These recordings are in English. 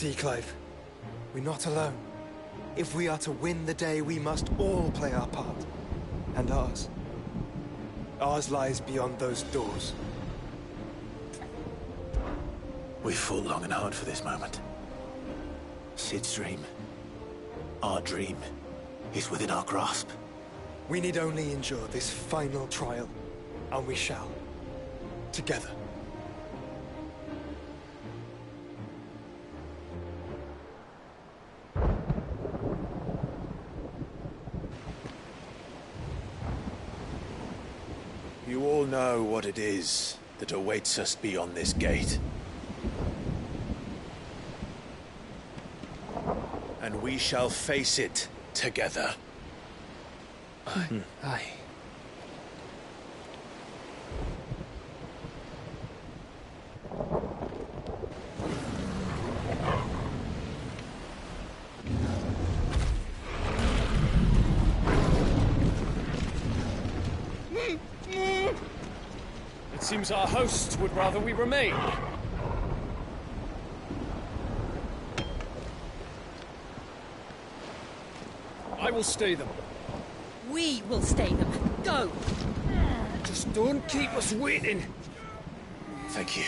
See, Clive, we're not alone. If we are to win the day, we must all play our part. And ours. Ours lies beyond those doors. We fought long and hard for this moment. Sid's dream, our dream, is within our grasp. We need only endure this final trial, and we shall. Together. You all know what it is that awaits us beyond this gate. And we shall face it together. Aye. It seems our hosts would rather we remain. I will stay them. We will stay them. Go! Just don't keep us waiting. Thank you.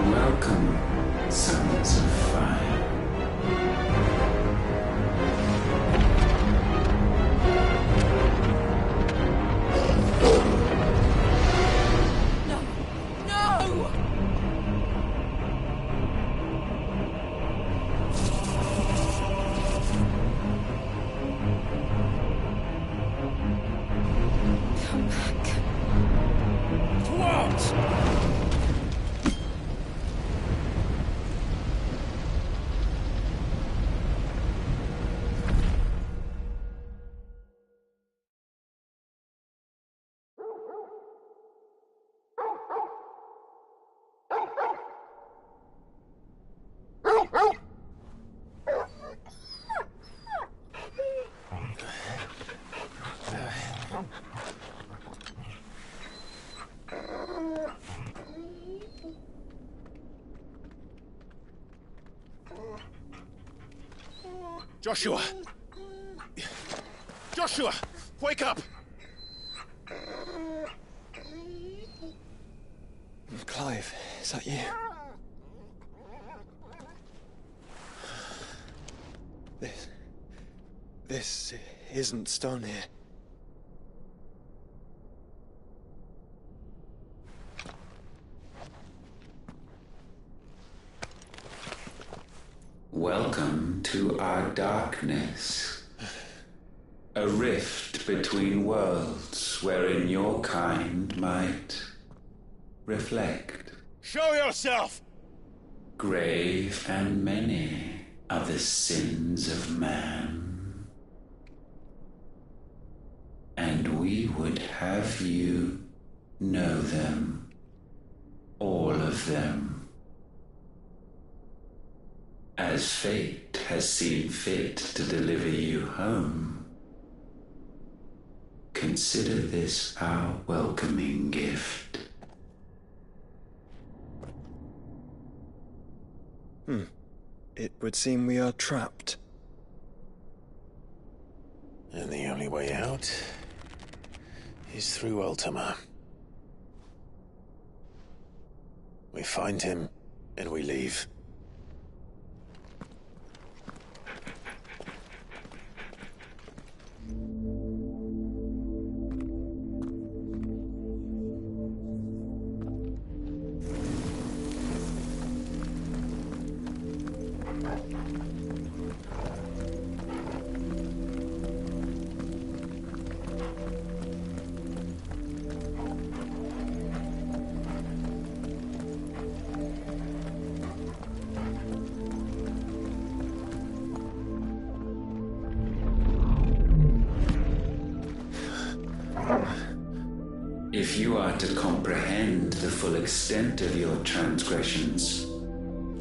Welcome, Sons of Fire. No! No! Come back. What? Joshua! Joshua! Wake up! Clive, is that you? This isn't Stonehere. Welcome to our darkness. A rift between worlds wherein your kind might reflect. Show yourself! Grave and many are the sins of man. And we would have you know them, all of them. As fate has seen fit to deliver you home, consider this our welcoming gift. It would seem we are trapped. And the only way out is through Ultima. We find him, and we leave. If you are to comprehend the full extent of your transgressions,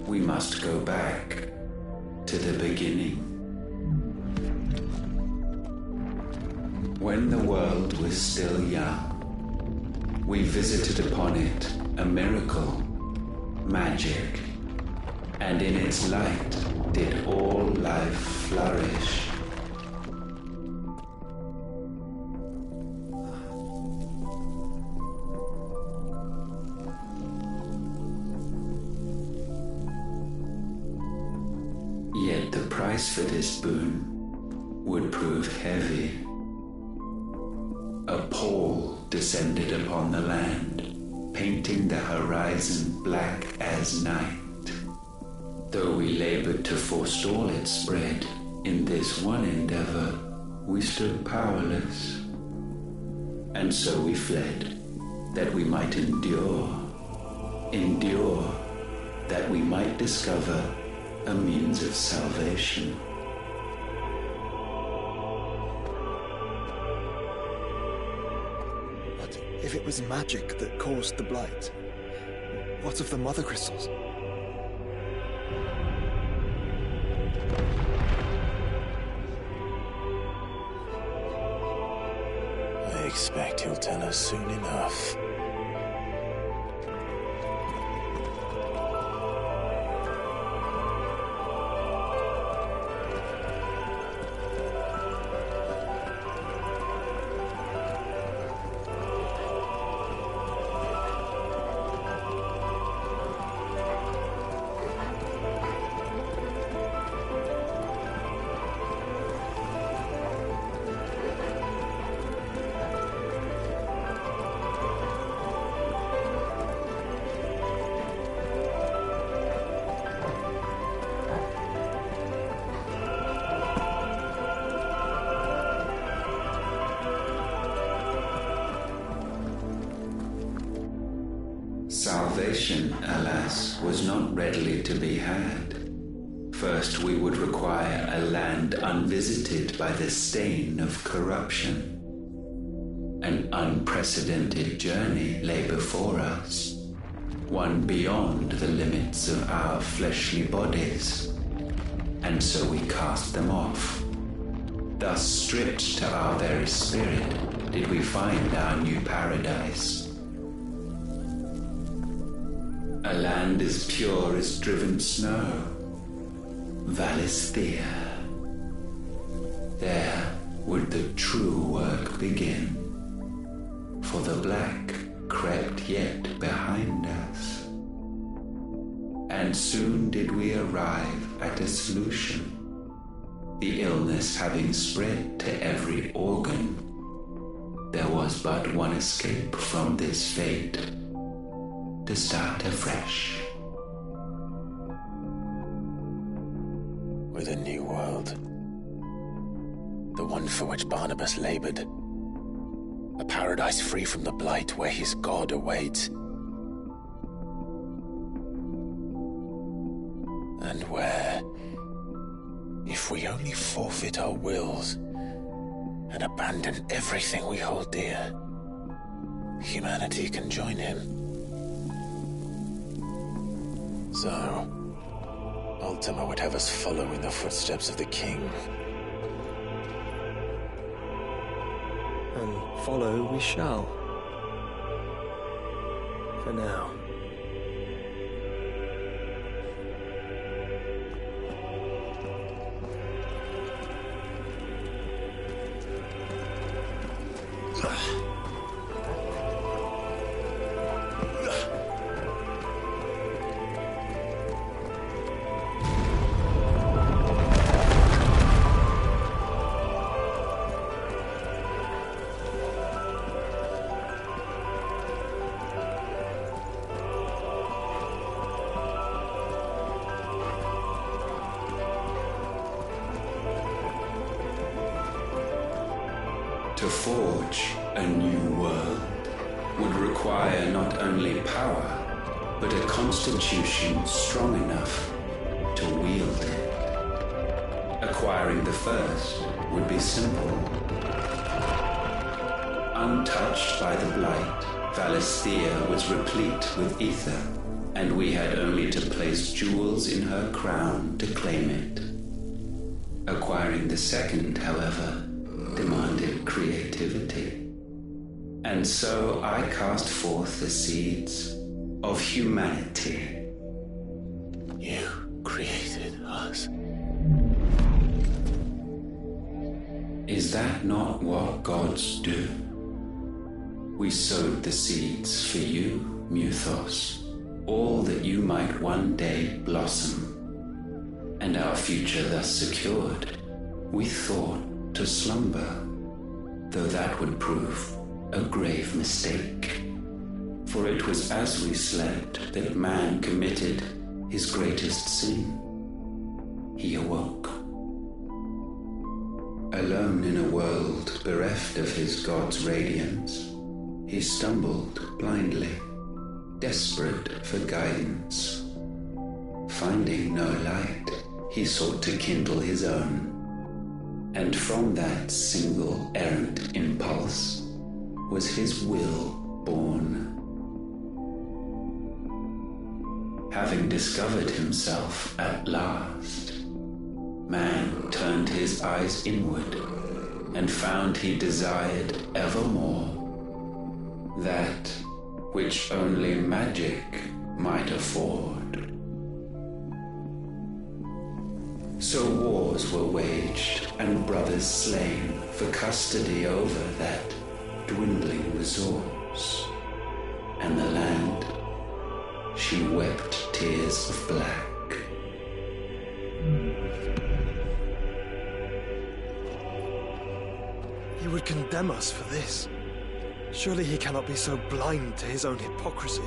we must go back to to the beginning. When the world was still young, we visited upon it a miracle, magic, and in its light did all life flourish. Yet the price for this boon would prove heavy. A pall descended upon the land, painting the horizon black as night. Though we labored to forestall its spread, in this one endeavor we stood powerless. And so we fled, that we might endure, that we might discover a means of salvation. But if it was magic that caused the blight, what of the mother crystals? I expect he'll tell us soon enough. Salvation, alas, was not readily to be had. First we would require a land unvisited by the stain of corruption. An unprecedented journey lay before us, one beyond the limits of our fleshly bodies, and so we cast them off. Thus stripped to our very spirit did we find our new paradise. A land as pure as driven snow, Valisthea. There would the true work begin, for the black crept yet behind us. And soon did we arrive at a solution, the illness having spread to every organ. There was but one escape from this fate, to start afresh. With a new world. The one for which Barnabas labored. A paradise free from the blight where his God awaits. And where, if we only forfeit our wills and abandon everything we hold dear, humanity can join him. So, Ultima would have us follow in the footsteps of the king. And follow we shall. For now. To forge a new world would require not only power, but a constitution strong enough to wield it. Acquiring the first would be simple. Untouched by the blight, Valisthea was replete with ether, and we had only to place jewels in her crown to claim it. Acquiring the second, however, demanded creativity. And so I cast forth the seeds of humanity. You created us. Is that not what gods do? We sowed the seeds for you, Muthos, all that you might one day blossom. And our future thus secured, we thought to slumber, though that would prove a grave mistake. For it was as we slept that man committed his greatest sin. He awoke. Alone in a world bereft of his god's radiance, he stumbled blindly, desperate for guidance. Finding no light, he sought to kindle his own, and from that single errant impulse was his will born. Having discovered himself at last, man turned his eyes inward and found he desired evermore that which only magic might afford. So wars were waged and brothers slain for custody over that dwindling resource, and the land, she wept tears of black. He would condemn us for this. Surely he cannot be so blind to his own hypocrisy.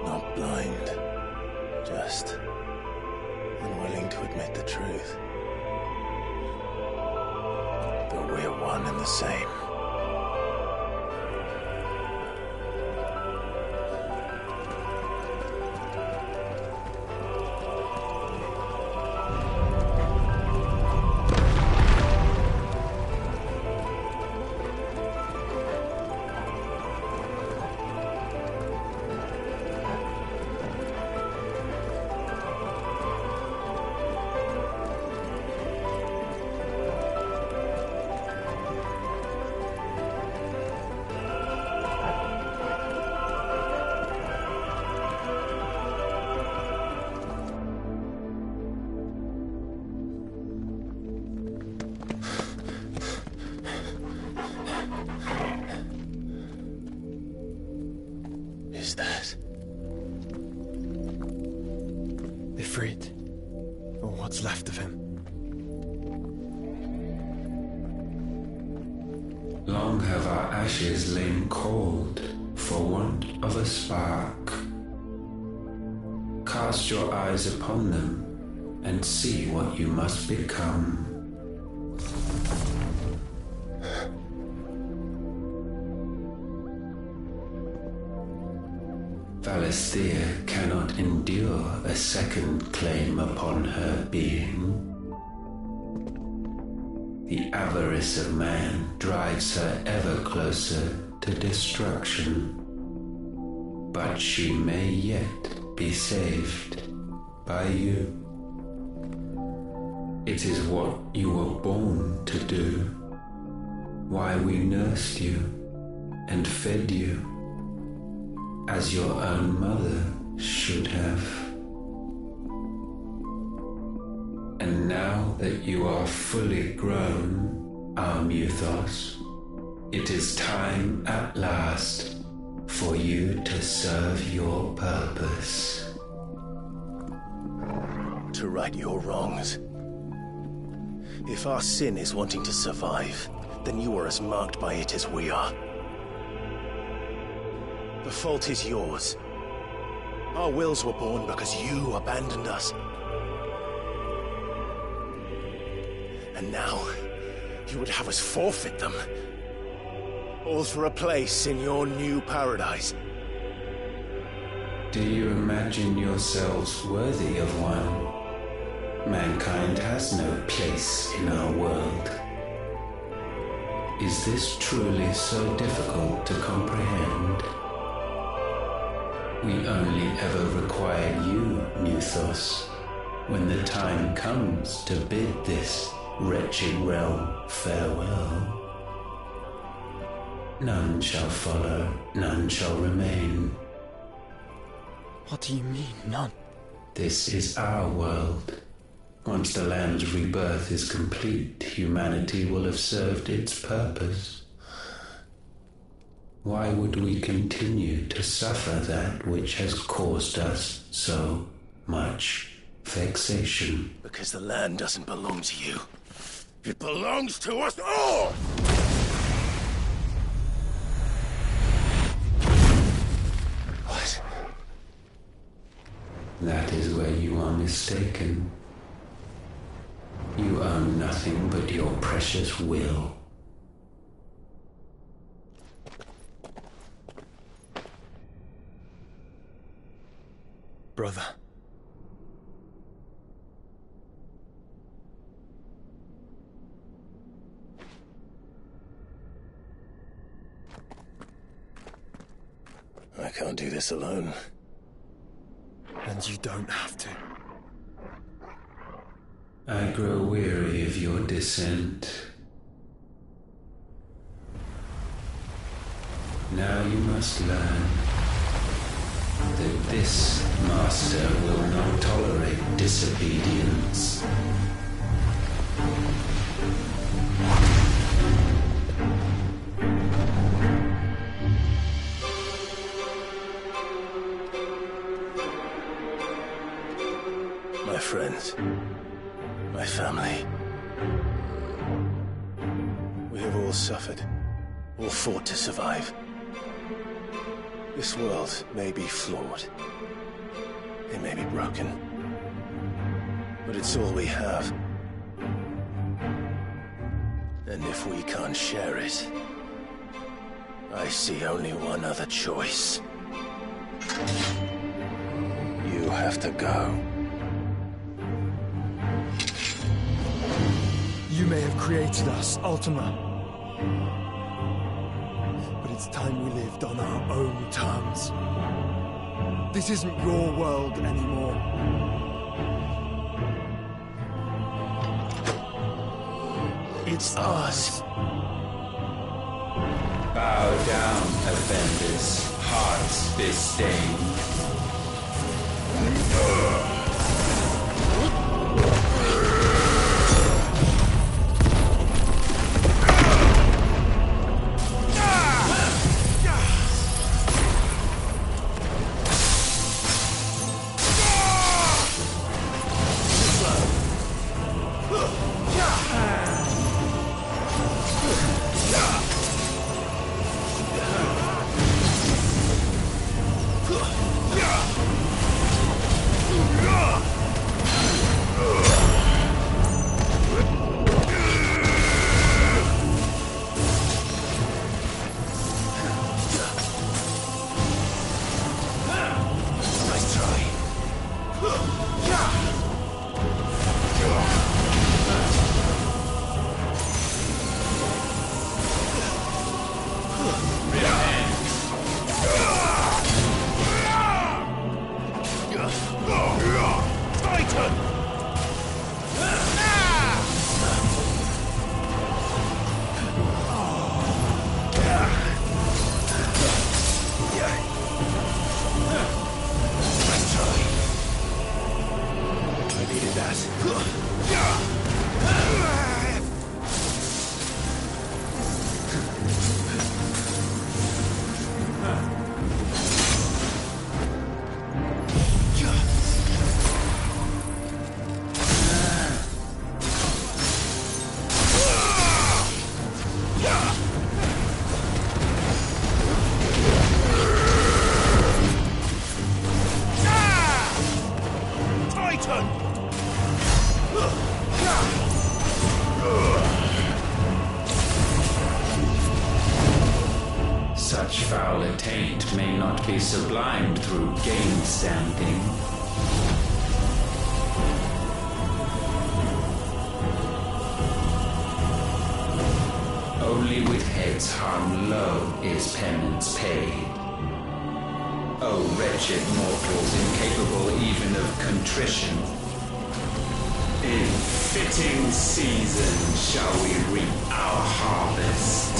Not blind, just unwilling to admit the truth. But we're one and the same. Is that Ifrit, or what's left of him? Long have our ashes lain cold for want of a spark. Cast your eyes upon them and see what you must become. Valisthea cannot endure a second claim upon her being. The avarice of man drives her ever closer to destruction. But she may yet be saved by you. It is what you were born to do, why we nursed you and fed you, as your own mother should have. And now that you are fully grown, our Muthos, it is time at last for you to serve your purpose. to right your wrongs? If our sin is wanting to survive, then you are as marked by it as we are. The fault is yours. Our wills were born because you abandoned us. And now, you would have us forfeit them. All for a place in your new paradise. Do you imagine yourselves worthy of one? Mankind has no place in our world. Is this truly so difficult to comprehend? We only ever required you, Muthos, When the time comes to bid this wretched realm farewell, none shall follow, none shall remain. What do you mean, none? This is our world. Once the land's rebirth is complete, humanity will have served its purpose. Why would we continue to suffer that which has caused us so much vexation? Because the land doesn't belong to you. It belongs to us all! What? That is where you are mistaken. You own nothing but your precious will. Brother. I can't do this alone. And you don't have to. I grow weary of your dissent. Now you must learn that this master will not tolerate disobedience. My friends, my family. We have all suffered, all fought to survive. This world may be flawed. It may be broken. But it's all we have. And if we can't share it, I see only one other choice. You have to go. You may have created us, Ultima. But it's time we lived on our own terms. This isn't your world anymore. It's ours. Bow down, offenders, hearts disdained. Such foul attaint may not be sublimed through gainstanding. Only with heads hung low is penance paid. O wretched mortals incapable even of contrition, In fitting season shall we reap our harvest.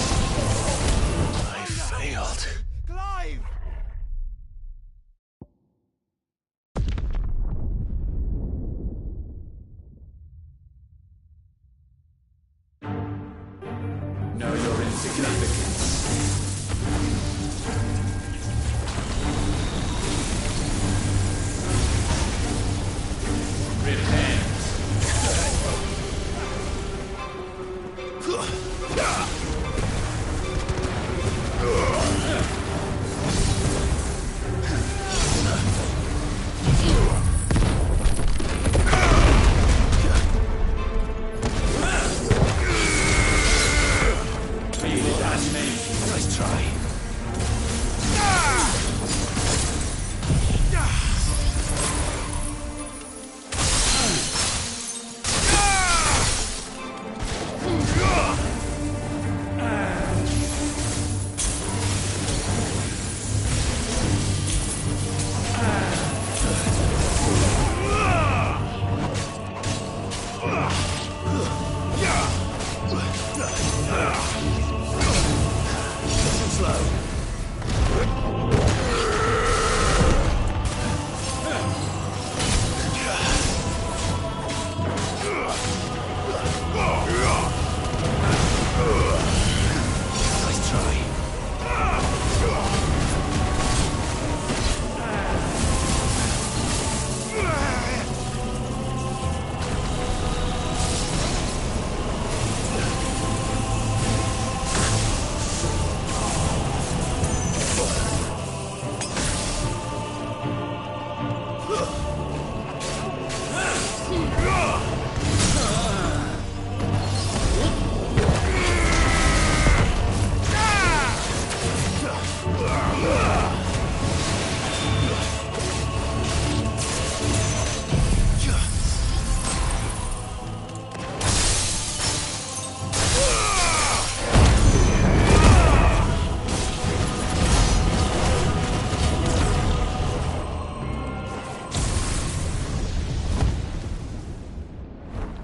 I failed. Clive! Know your insignificance. Repent. Feel it as me. Nice try.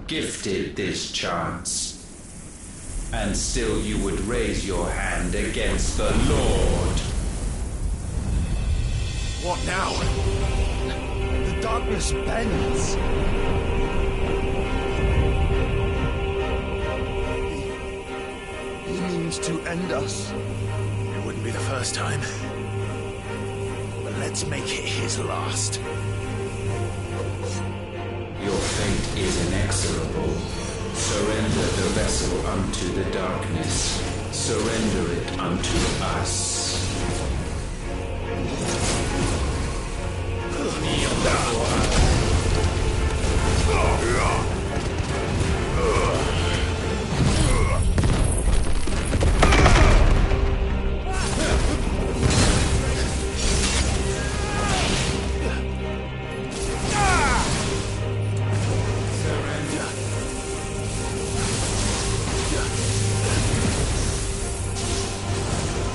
Gifted this chance. And still you would raise your hand against the Lord. What now? The darkness bends. He means to end us. It wouldn't be the first time. But let's make it his last. Your fate is inexorable. Surrender the vessel unto the darkness. Surrender it unto us. Kneel before us.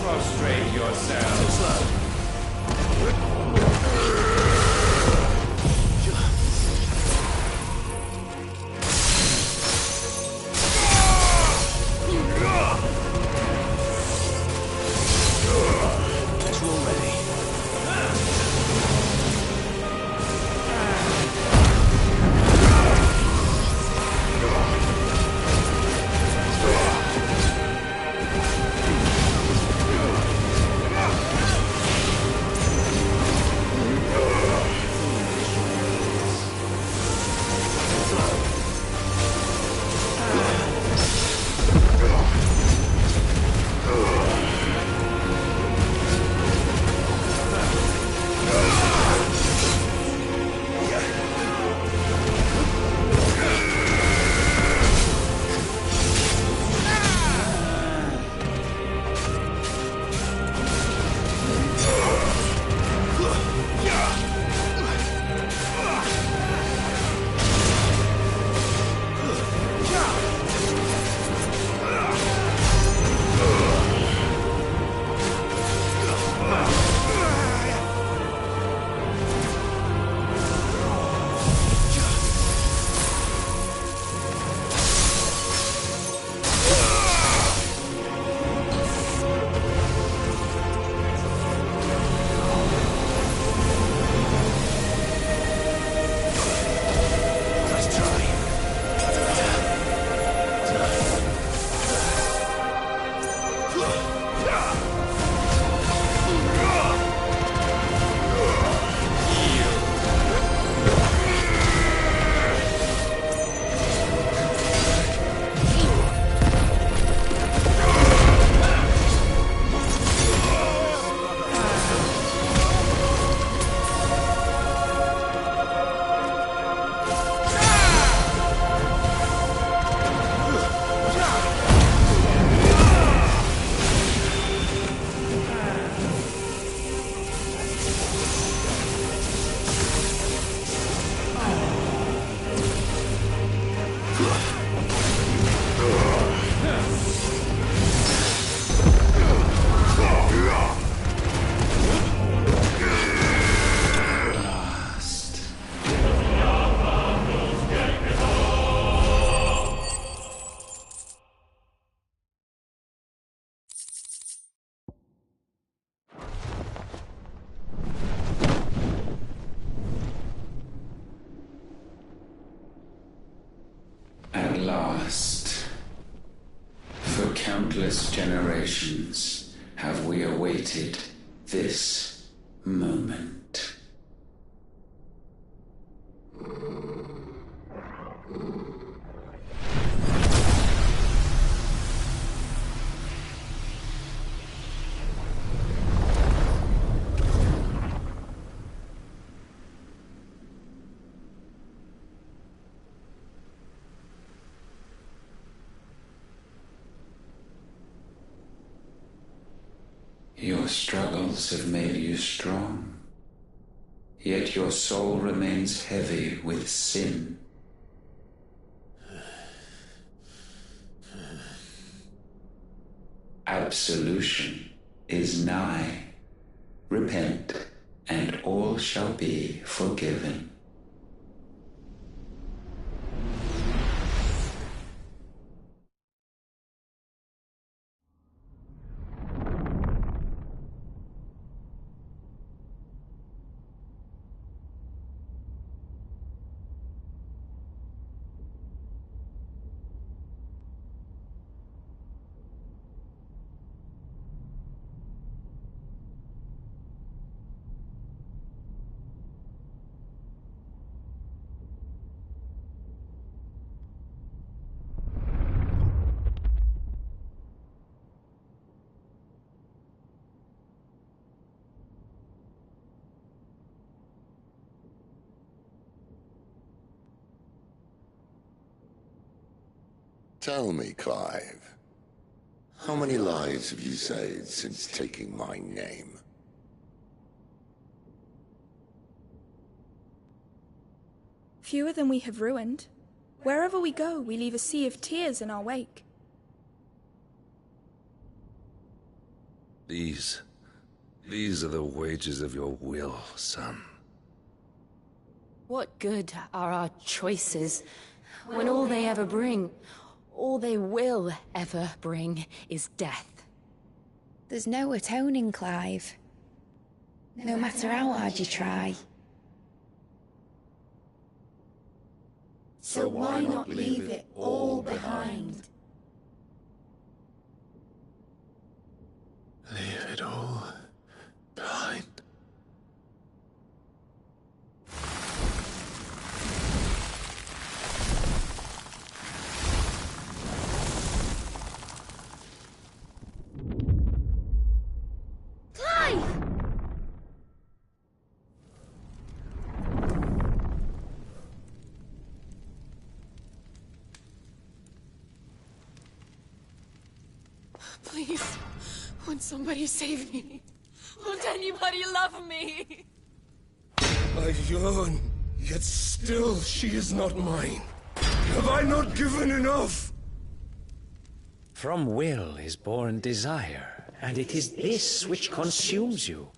Prostrate yourselves. For countless generations have we awaited this moment. Your struggles have made you strong, yet your soul remains heavy with sin. Absolution is nigh. Repent, and all shall be forgiven. Tell me, Clive, how many lives have you saved since taking my name? Fewer than we have ruined. Wherever we go, we leave a sea of tears in our wake. These are the wages of your will, son. What good are our choices when all they ever bring, all they will ever bring, is death? There's no atoning, Clive. No matter how hard you try. So why not leave it all behind? Leave it all behind. Please, won't somebody save me? Won't anybody love me? I yearn, yet still she is not mine. Have I not given enough? From will is born desire, and it is this which consumes you,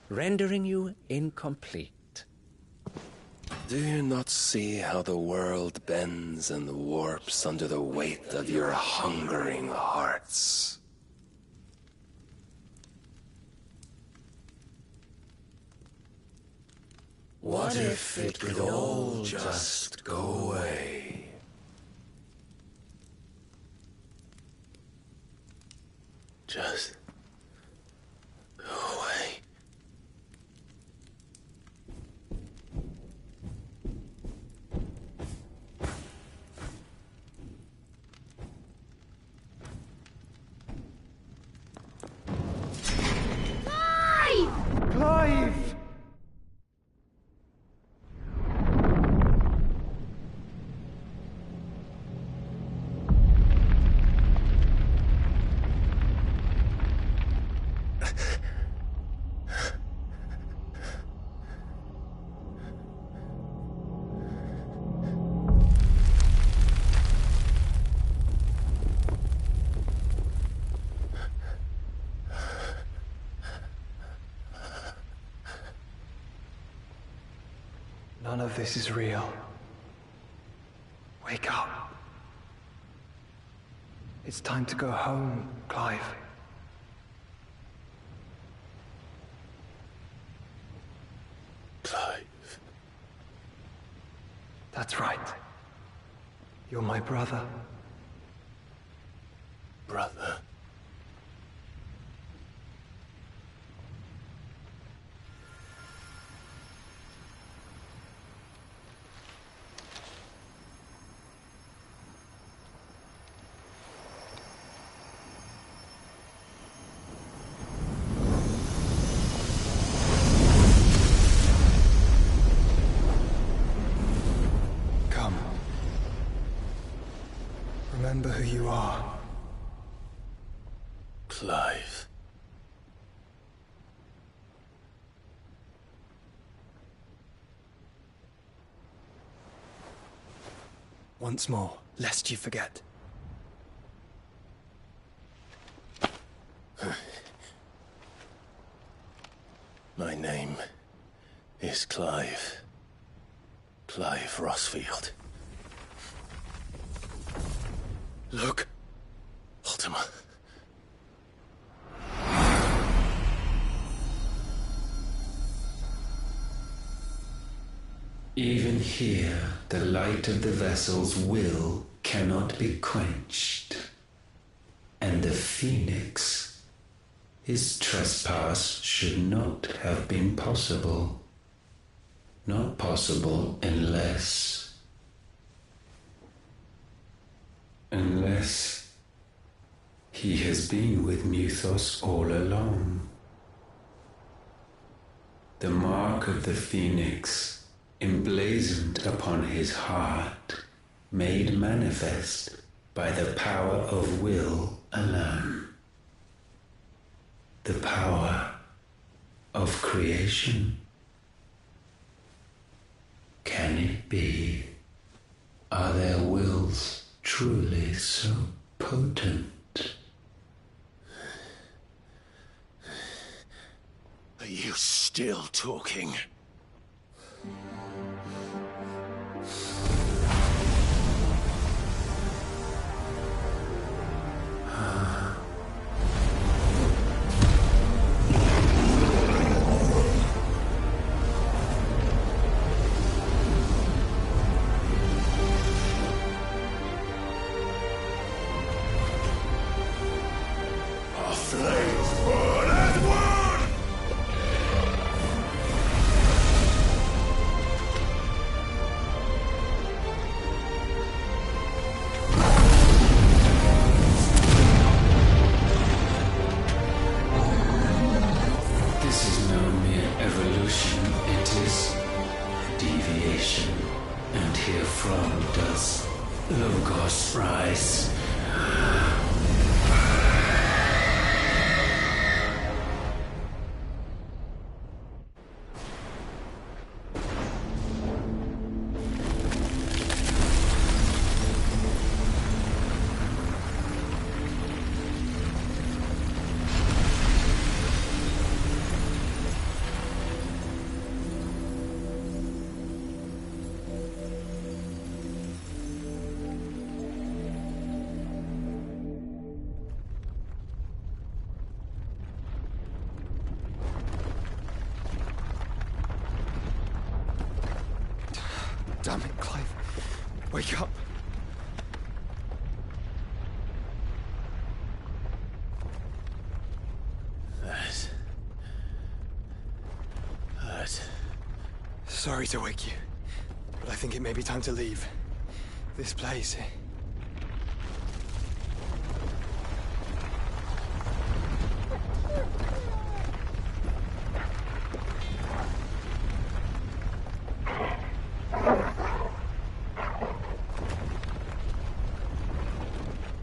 rendering you incomplete. Do you not see how the world bends and warps under the weight of your hungering hearts? What if it could all just go away? Just go away. Clive! None of this is real. Wake up. It's time to go home, Clive. Clive. That's right. You're my brother. Brother. who you are. Clive. Once more, lest you forget. My name is Clive. Clive Rossfield. Look. Ultima. Even here, the light of the vessel's will cannot be quenched. And the Phoenix, his trespass should not have been possible. Not possible unless he has been with Mythos all along. The mark of the Phoenix, emblazoned upon his heart, made manifest by the power of will alone. The power of creation. Can it be? Are their wills truly so potent? Are you still talking? Damn it, Clive. Wake up. That. Sorry to wake you, but I think it may be time to leave. This place.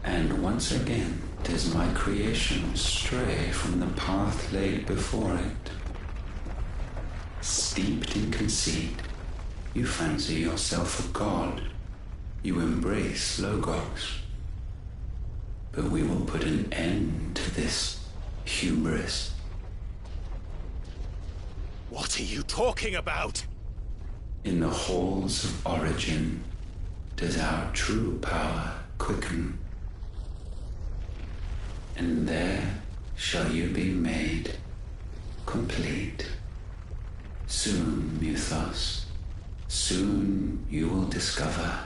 And once again does my creation stray from the path laid before it. Steeped in conceit, you fancy yourself a god. You embrace Logos. But we will put an end to this hubris. What are you talking about? In the halls of origin does our true power quicken. And there shall you be made complete. Soon, Mythos, soon you will discover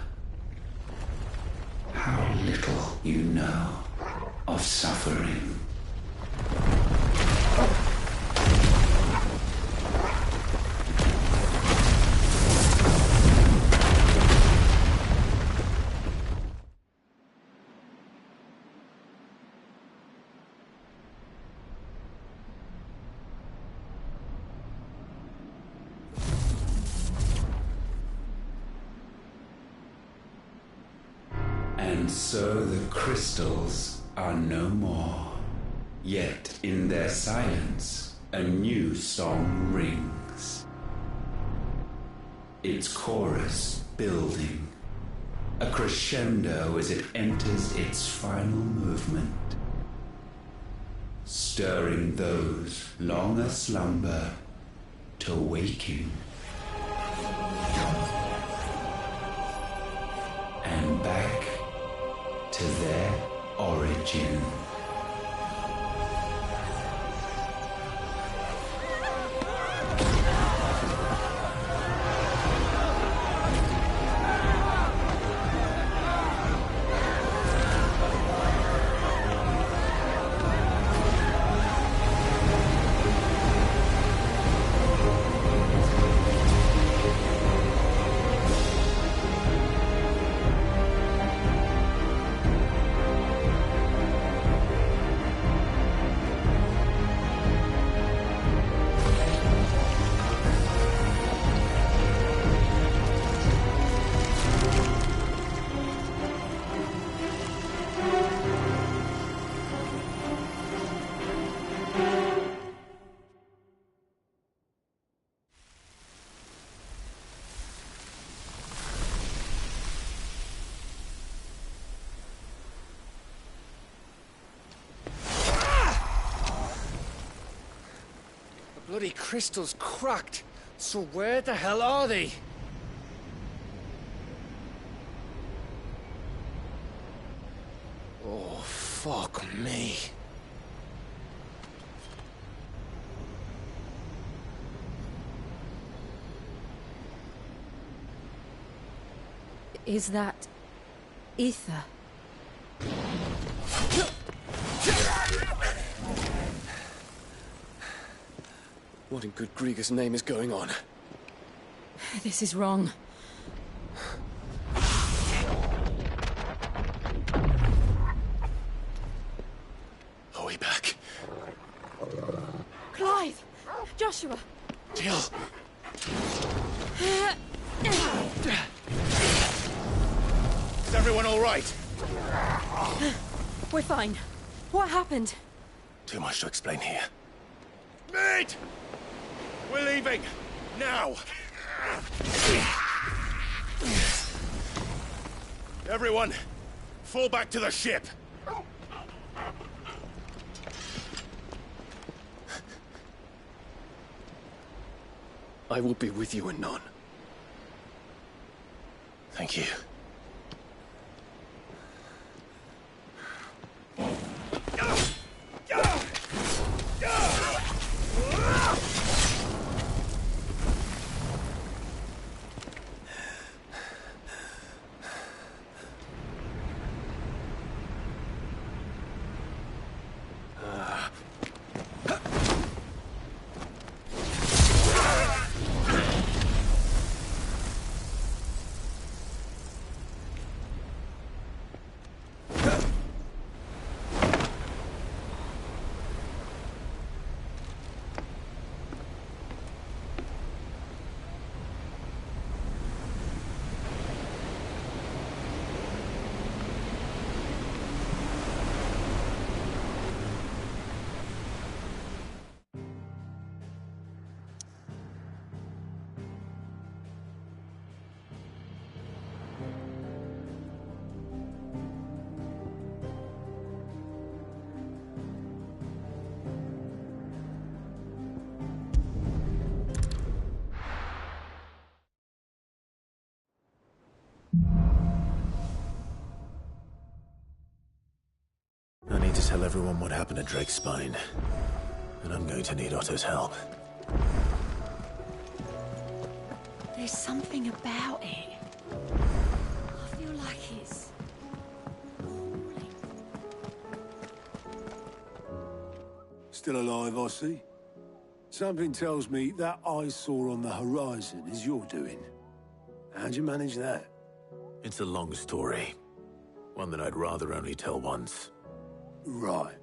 how little you know of suffering. And And so the crystals are no more. Yet in their silence, a new song rings. Its chorus building, a crescendo as it enters its final movement, stirring those long aslumber to waking. And back to their origin. Bloody crystal's cracked. So where the hell are they? Oh, fuck me. Is that ether? What in good Grieger's name is going on? This is wrong. Are we back? Clive! Joshua! Jill! Is everyone all right? We're fine. What happened? Too much to explain here. Mate! We're leaving! Now! Everyone, fall back to the ship! I will be with you anon. Thank you. I need to tell everyone what happened at Drake's Spine. And I'm going to need Otto's help. There's something about it. I feel like it's... Still alive, I see. Something tells me that I saw on the horizon is your doing. How'd you manage that? It's a long story. One that I'd rather only tell once. Right.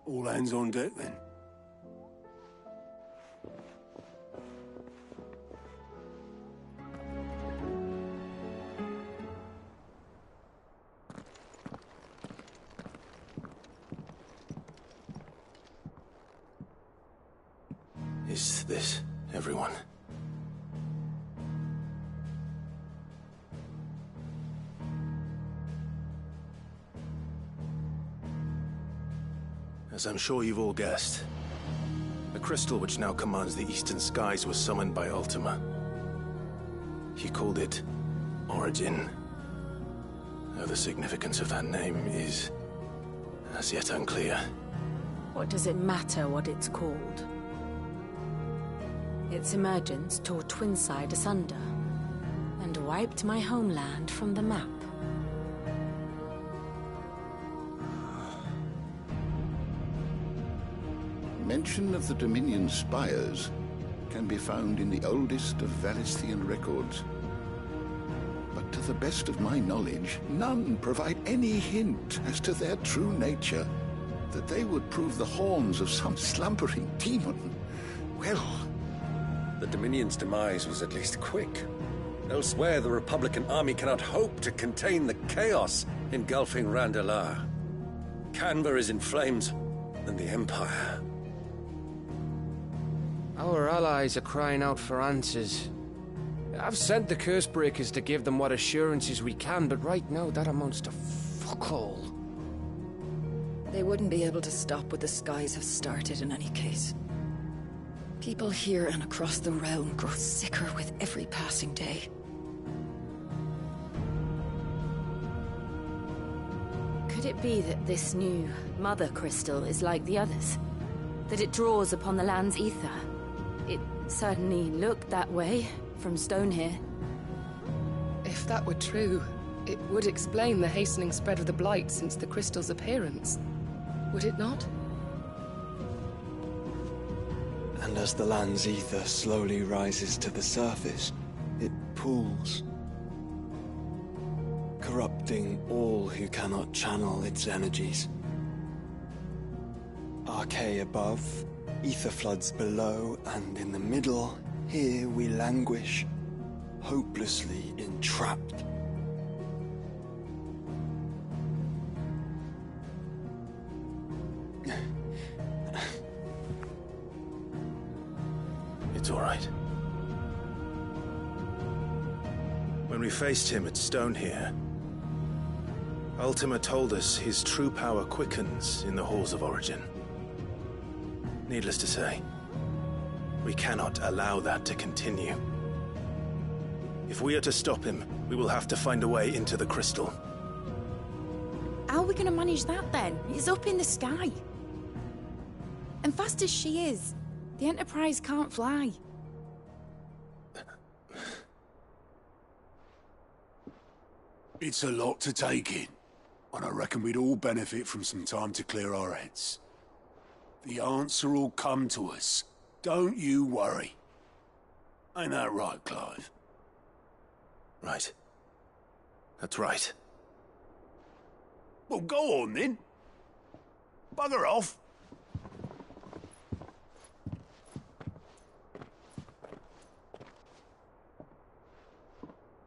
All hands on deck, then. Is this everyone? As I'm sure you've all guessed, the crystal which now commands the eastern skies was summoned by Ultima. He called it Origin. Though the significance of that name is as yet unclear. What does it matter what it's called? Its emergence tore Twinside asunder and wiped my homeland from the map. Mention of the Dominion spires can be found in the oldest of Valisthian records. But to the best of my knowledge, none provide any hint as to their true nature. That they would prove the horns of some slumbering demon. Well... The Dominion's demise was at least quick. Elsewhere, the Republican army cannot hope to contain the chaos engulfing Randalar. Canva is in flames, and the Empire... Our allies are crying out for answers. I've sent the Cursebreakers to give them what assurances we can, but right now that amounts to fuck all. They wouldn't be able to stop what the skies have started in any case. People here and across the realm grow sicker with every passing day. Could it be that this new Mother Crystal is like the others? That it draws upon the land's ether? It certainly looked that way from stone here. If that were true, it would explain the hastening spread of the Blight since the crystal's appearance. Would it not? And as the land's ether slowly rises to the surface, it pools, corrupting all who cannot channel its energies. Archay above, ether floods below, and in the middle, here we languish, hopelessly entrapped. It's all right. When we faced him at Stonehere, Ultima told us his true power quickens in the halls of Origin. Needless to say, we cannot allow that to continue. If we are to stop him, we will have to find a way into the crystal. How are we going to manage that then? It's up in the sky. And fast as she is, the Enterprise can't fly. It's a lot to take in, and I reckon we'd all benefit from some time to clear our heads. The answer will come to us. Don't you worry. Ain't that right, Clive? Right. That's right. Well, go on then. Bugger off.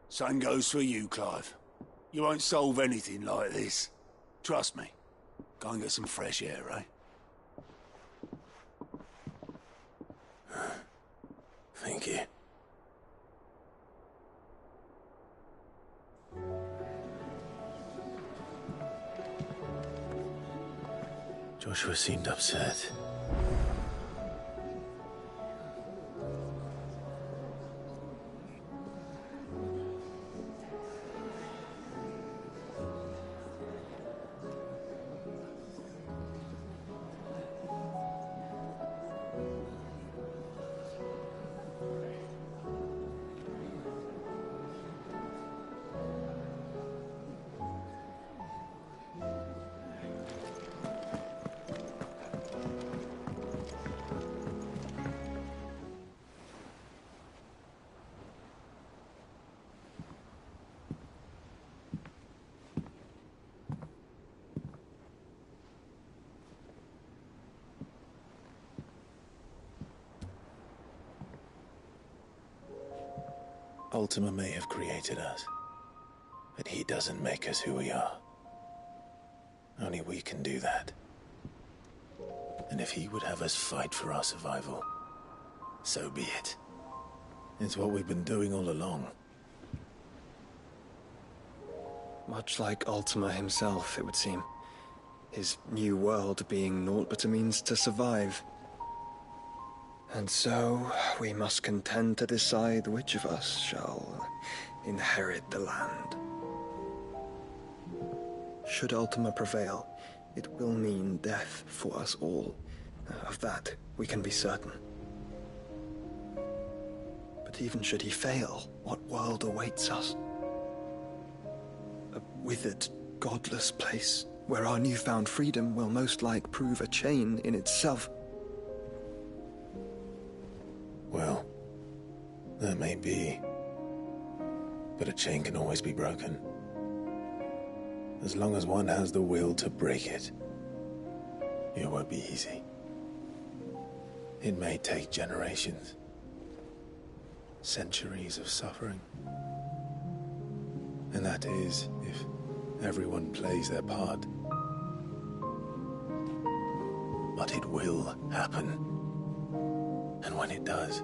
Same goes for you, Clive. You won't solve anything like this. Trust me. Go and get some fresh air, eh? Thank you. Joshua seemed upset. Ultima may have created us, but he doesn't make us who we are. Only we can do that. And if he would have us fight for our survival, So be it. It's what we've been doing all along. Much like Ultima himself, it would seem. His new world being naught but a means to survive. And so, we must contend to decide which of us shall inherit the land. Should Ultima prevail, it will mean death for us all. Of that, we can be certain. But even should he fail, what world awaits us? A withered, godless place, where our newfound freedom will most like prove a chain in itself. Well, that may be. But a chain can always be broken. As long as one has the will to break it. It won't be easy. It may take generations. Centuries of suffering. And that is if everyone plays their part. But it will happen. And when it does,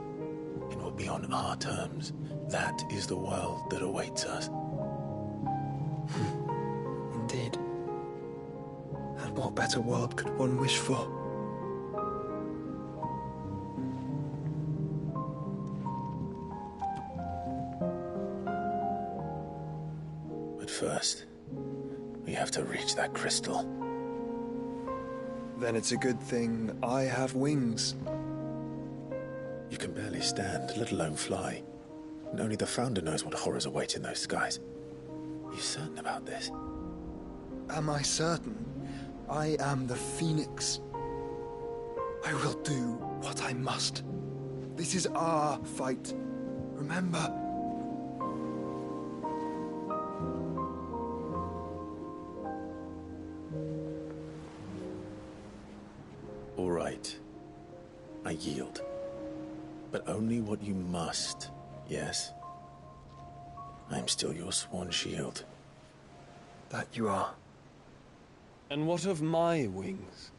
it will be on our terms. That is the world that awaits us. Indeed. And what better world could one wish for? But first, we have to reach that crystal. Then it's a good thing I have wings. You can barely stand, let alone fly. And only the Founder knows what horrors await in those skies. You certain about this? Am I certain? I am the Phoenix. I will do what I must. This is our fight. Remember? All right. I yield. But only what you must, yes? I'm still your sworn shield. That you are. And what of my wings?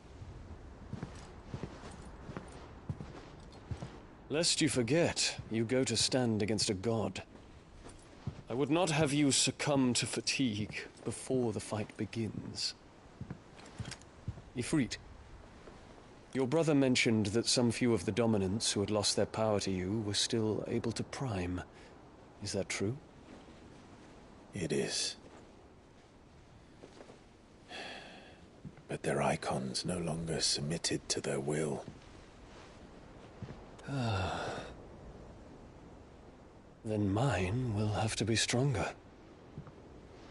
Lest you forget, you go to stand against a god. I would not have you succumb to fatigue before the fight begins. Ifrit, your brother mentioned that some few of the dominants who had lost their power to you were still able to prime. Is that true? It is. But their icons no longer submitted to their will. Then mine will have to be stronger.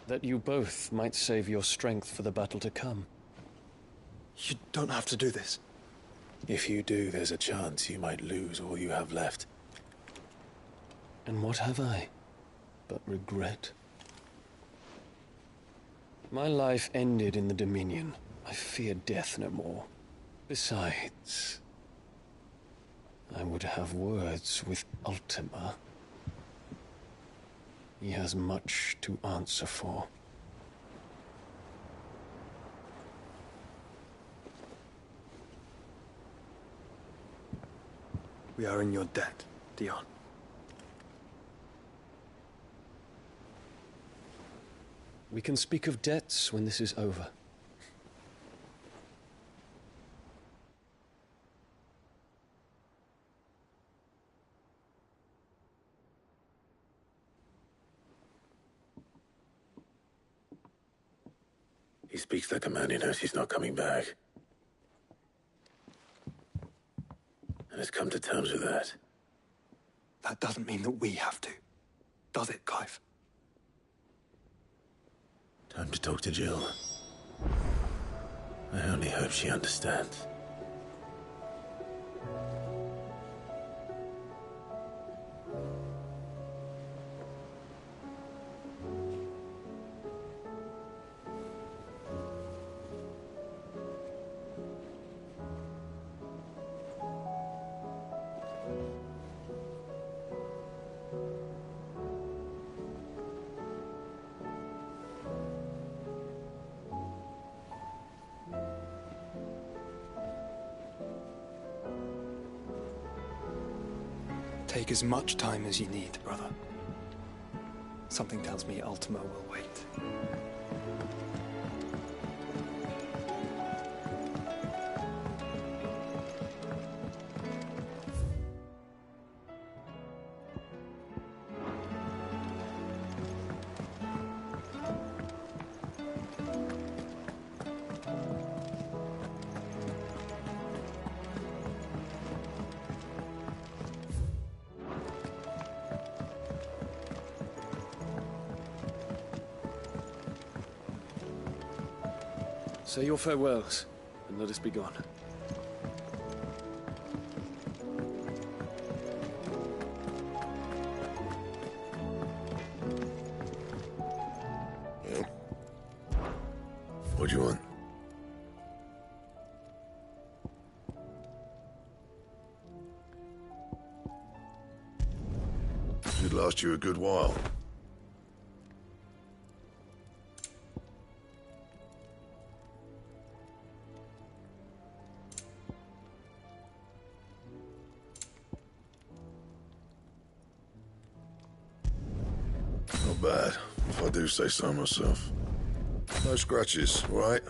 That you both might save your strength for the battle to come. You don't have to do this. If you do, there's a chance you might lose all you have left. And what have I but regret? My life ended in the Dominion. I fear death no more. Besides, I would have words with Ultima. He has much to answer for. We are in your debt, Dion. We can speak of debts when this is over. He speaks like a man who knows he's not coming back. And has come to terms with that. That doesn't mean that we have to, does it, Clive? Time to talk to Jill. I only hope she understands. Take as much time as you need, brother. Something tells me Ultima will wait. Say your farewells, and let us be gone. Yeah. What do you want? Should last you a good while. Not bad, if I do say so myself. No scratches, all right?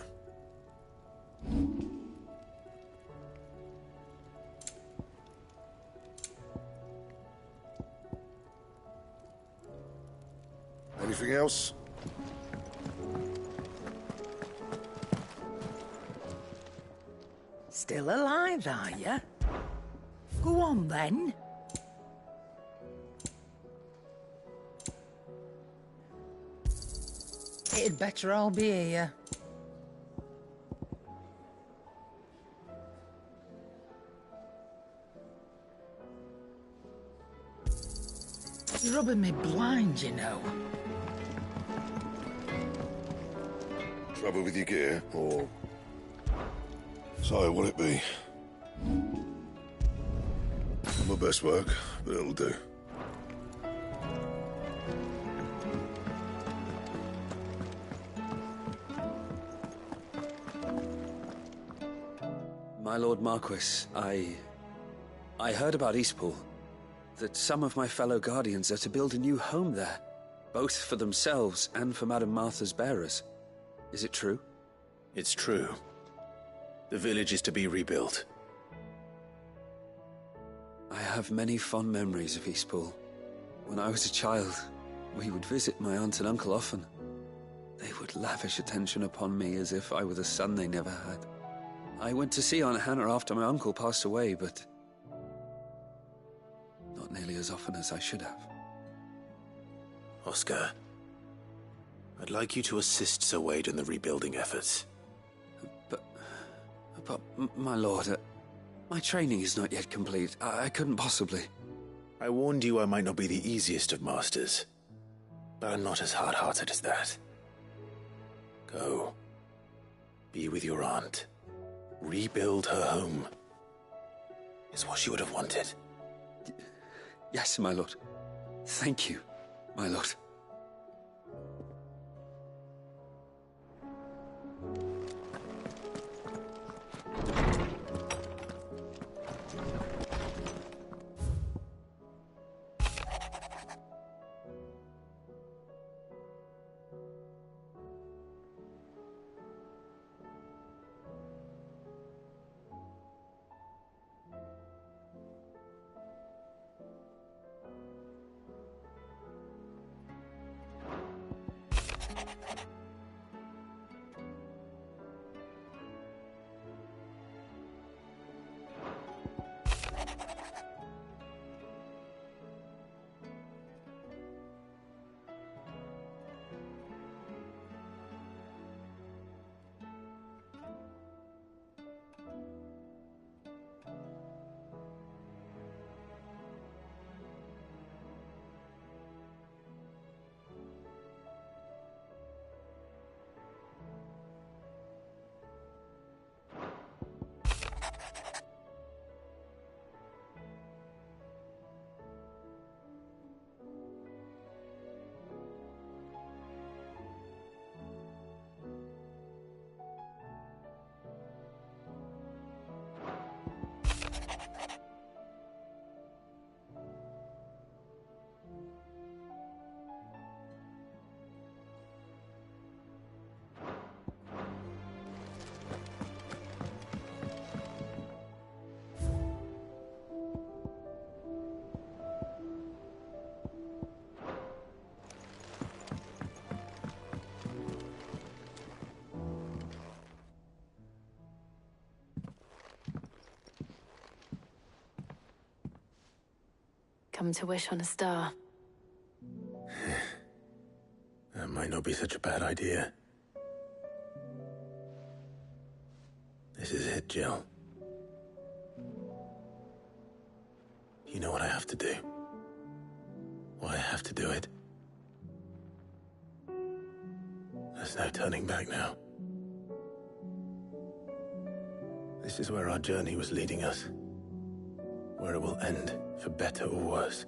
Anything else? Still alive, are you? Go on, then. It'd better all be here. You're rubbing me blind, you know. Trouble with your gear, or... So, what'll it be? Not my best work, but it'll do. My Lord Marquis, I heard about Eastpool. That some of my fellow Guardians are to build a new home there, both for themselves and for Madame Martha's bearers. Is it true? It's true. The village is to be rebuilt. I have many fond memories of Eastpool. When I was a child, we would visit my aunt and uncle often. They would lavish attention upon me as if I were the son they never had. I went to see Aunt Hannah after my uncle passed away, but not nearly as often as I should have. Oscar, I'd like you to assist Sir Wade in the rebuilding efforts. But my lord, my training is not yet complete. I couldn't possibly. I warned you I might not be the easiest of masters, but I'm not as hard-hearted as that. Go. Be with your aunt. Rebuild her home. Is what she would have wanted. Yes, my lord. Thank you, my lord. come to wish on a star. That might not be such a bad idea. This is it, Jill. You know what I have to do. Why I have to do it. There's no turning back now. This is where our journey was leading us. Where it will end, for better or worse.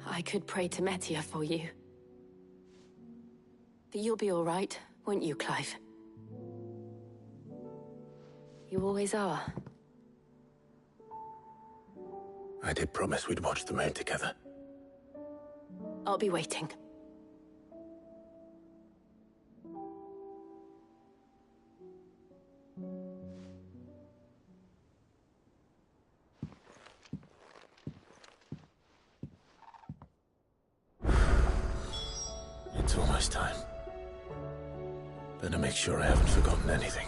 I could pray to Metia for you. But you'll be all right, won't you, Clive? You always are. I did promise we'd watch the moon together. I'll be waiting. It's almost time. Better make sure I haven't forgotten anything.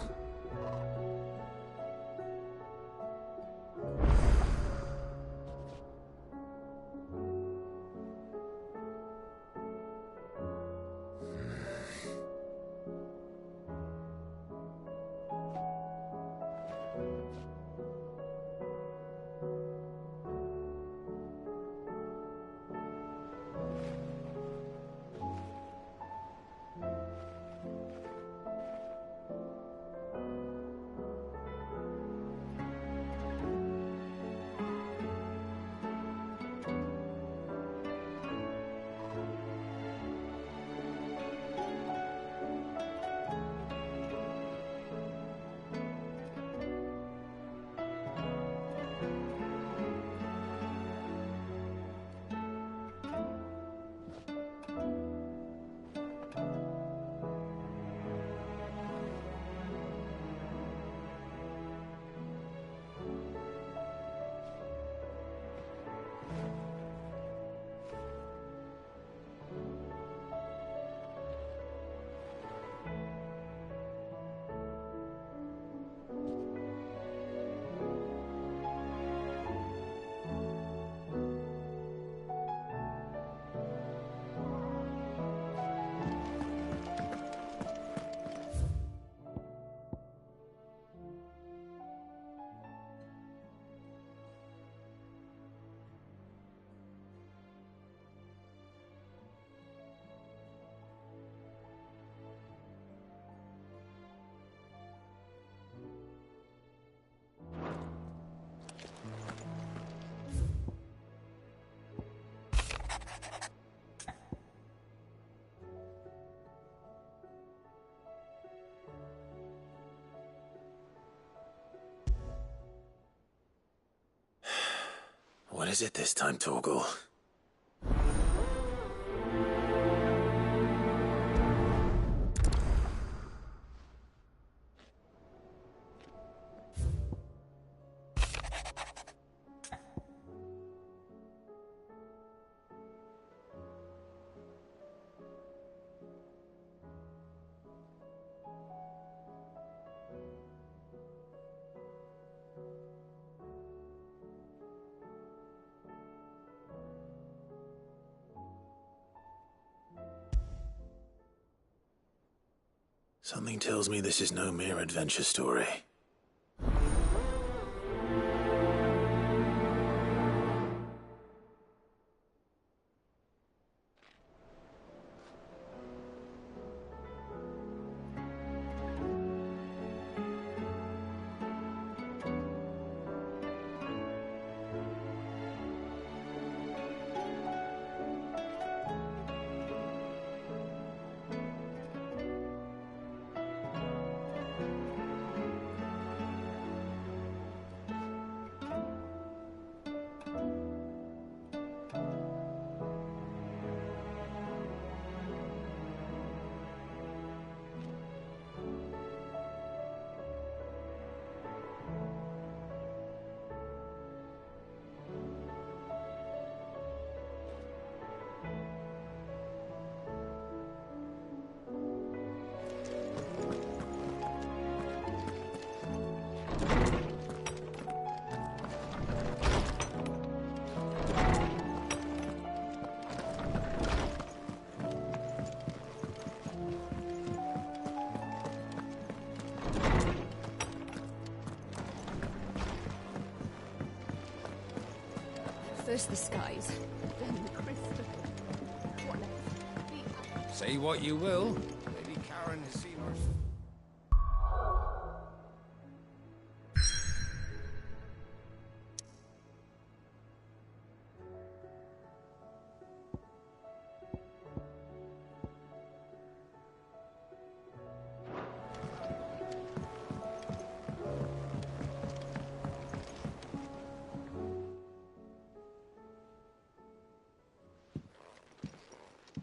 What is it this time, Torgal? Something tells me this is no mere adventure story. First the skies, then the crystal. What next? Say what you will. Lady Karen has seen her.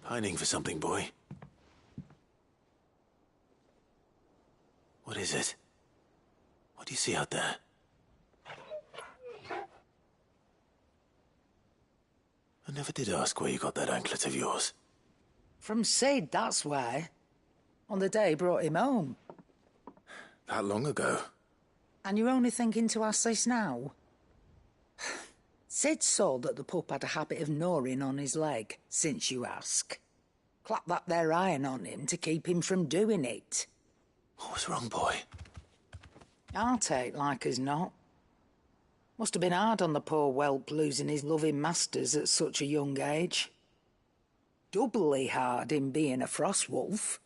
Pining for something, boy. What is it? What do you see out there? I never did ask where you got that anklet of yours. From Sid, that's why. On the day he brought him home. That long ago? And you're only thinking to ask this now? Sid saw that the pup had a habit of gnawing on his leg, since you ask. Clap that there iron on him to keep him from doing it. What was wrong, boy? I'll take like as not. Must have been hard on the poor whelp losing his loving masters at such a young age. Doubly hard in being a frost wolf,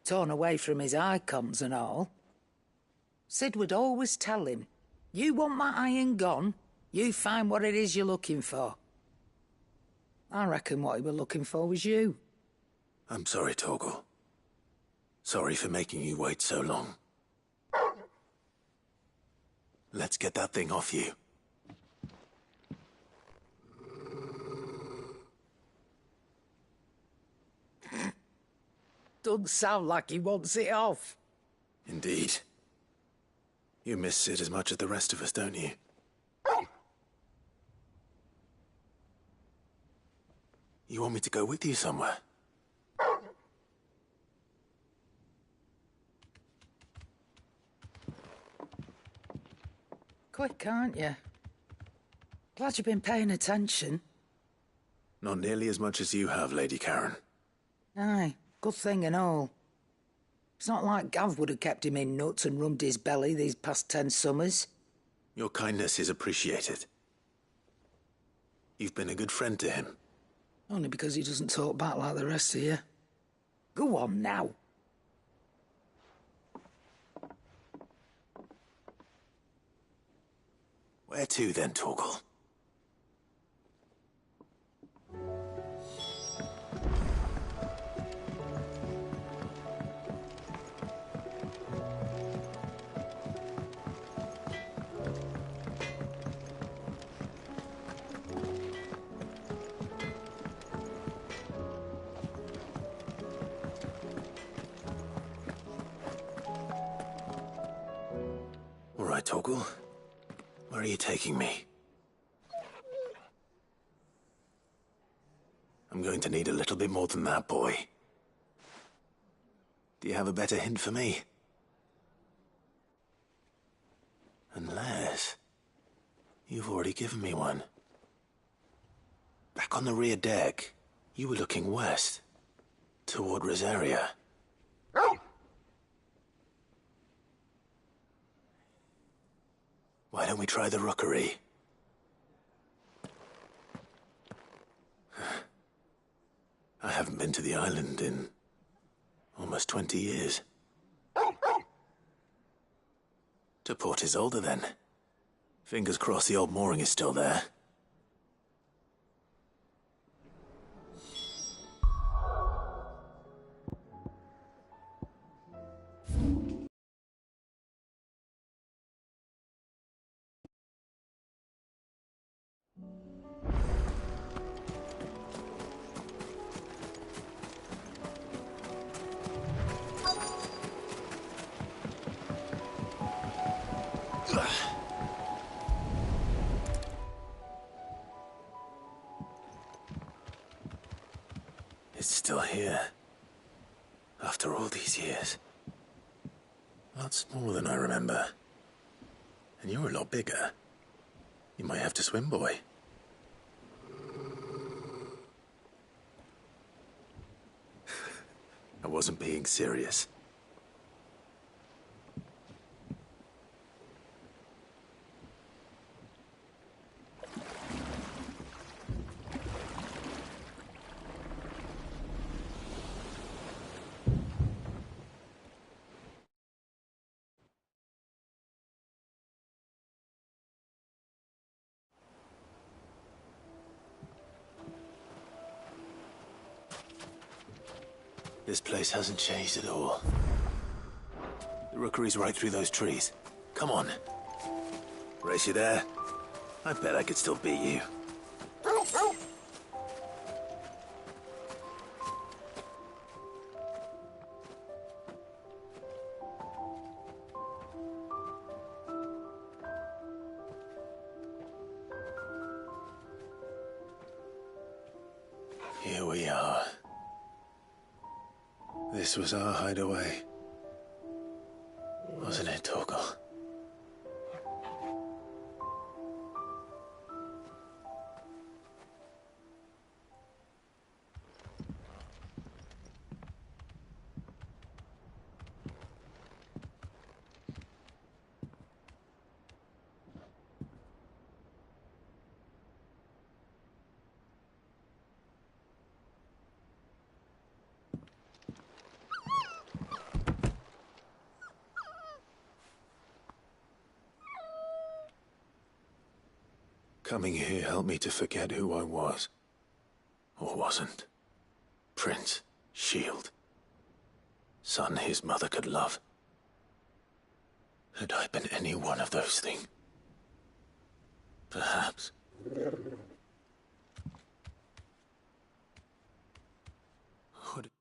torn away from his icons and all. Sid would always tell him, you want that iron gone, you find what it is you're looking for. I reckon what he were looking for was you. I'm sorry, Torgal. Sorry for making you wait so long. Let's get that thing off you. Doesn't sound like he wants it off. Indeed. You miss Sid as much as the rest of us, don't you? You want me to go with you somewhere? Quick, aren't you? Glad you've been paying attention. Not nearly as much as you have, Lady Karen. Aye, good thing and all. It's not like Gav would have kept him in nuts and rubbed his belly these past 10 summers. Your kindness is appreciated. You've been a good friend to him. Only because he doesn't talk back like the rest of you. Go on now. Where to then, Torgal? All right, Torgal. Where are you taking me? I'm going to need a little bit more than that, boy. Do you have a better hint for me? Unless... you've already given me one. Back on the rear deck, you were looking west, toward Rosaria. Why don't we try the rookery? I haven't been to the island in almost 20 years. To Port Isolde, then. Fingers crossed the old mooring is still there. It's still here. After all these years. Lots more than I remember. And you're a lot bigger. You might have to swim, boy. I wasn't being serious. This place hasn't changed at all. The rookery's right through those trees. Come on. Race you there? I bet I could still beat you. Here we are. This was our hideaway. Wasn't it, Torgal? Coming here helped me to forget who I was. Or wasn't. Prince, shield. Son his mother could love. Had I been any one of those things? Perhaps. Would...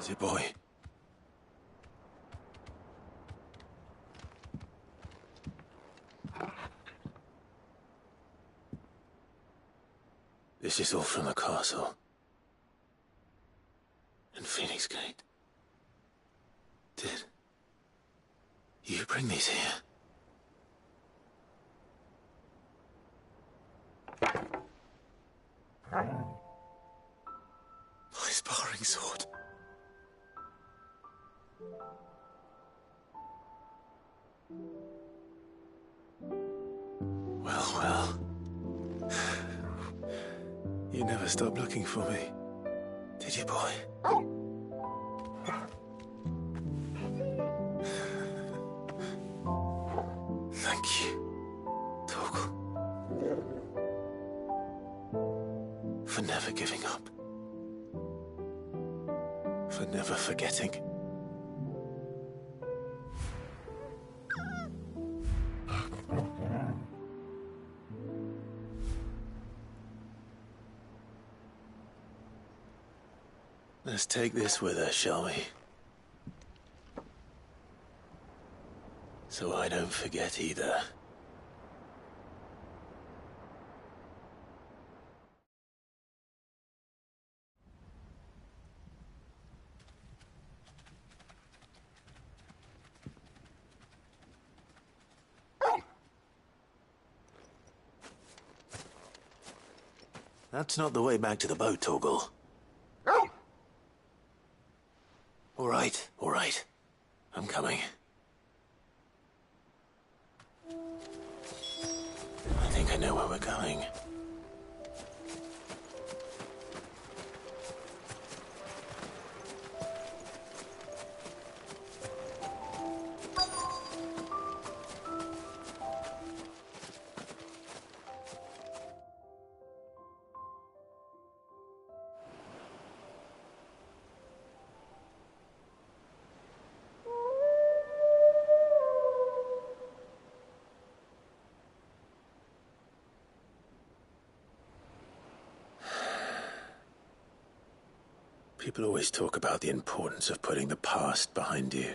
The boy. This is all from the castle. And Phoenix Gate. Did you bring these here? My sparring sword. Well. You never stopped looking for me, did you, boy? Thank you, Torgal. For never giving up. For never forgetting. Let's take this with us, shall we? So I don't forget either. That's not the way back to the boat, Torgal. All right. I'm coming. I think I know where we're going. People always talk about the importance of putting the past behind you.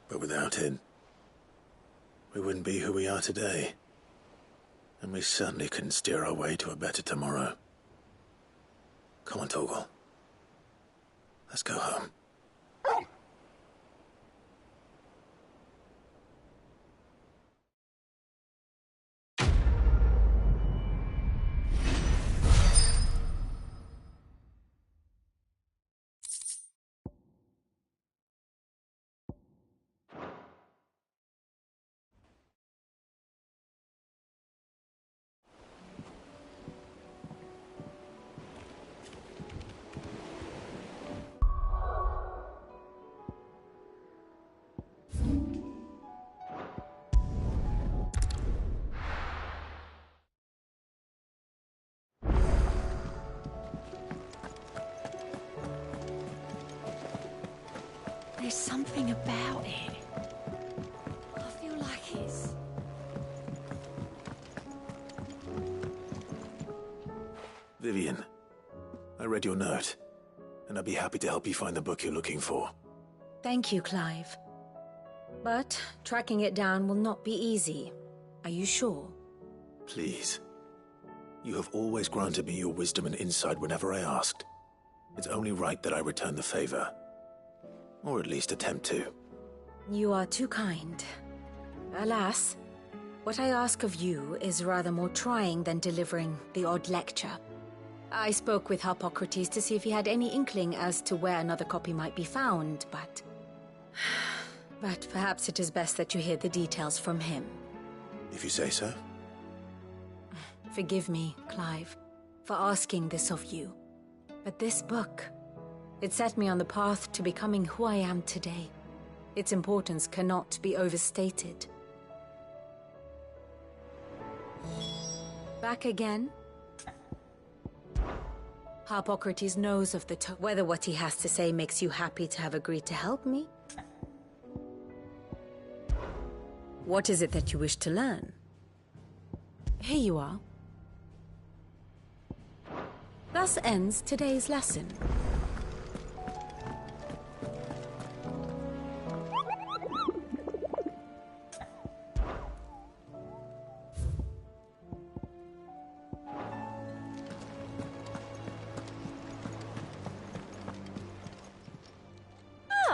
But without it, we wouldn't be who we are today. And we certainly couldn't steer our way to a better tomorrow. Come on, Torgal. Let's go home. There's something about it. I feel like it's... Vivian, I read your note, and I'd be happy to help you find the book you're looking for. Thank you, Clive. But tracking it down will not be easy. Are you sure? Please. You have always granted me your wisdom and insight whenever I asked. It's only right that I return the favor. Or at least attempt to. You are too kind. Alas, what I ask of you is rather more trying than delivering the odd lecture. I spoke with Harpocrates to see if he had any inkling as to where another copy might be found, but perhaps it is best that you hear the details from him. If you say so. Forgive me, Clive, for asking this of you. But this book, it set me on the path to becoming who I am today. Its importance cannot be overstated. Back again? Harpocrates knows of the whether what he has to say makes you happy to have agreed to help me. What is it that you wish to learn? Here you are. Thus ends today's lesson.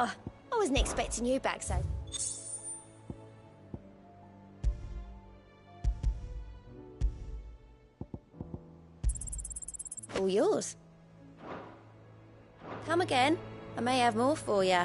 Oh, I wasn't expecting you back so... All yours. Come again. I may have more for you.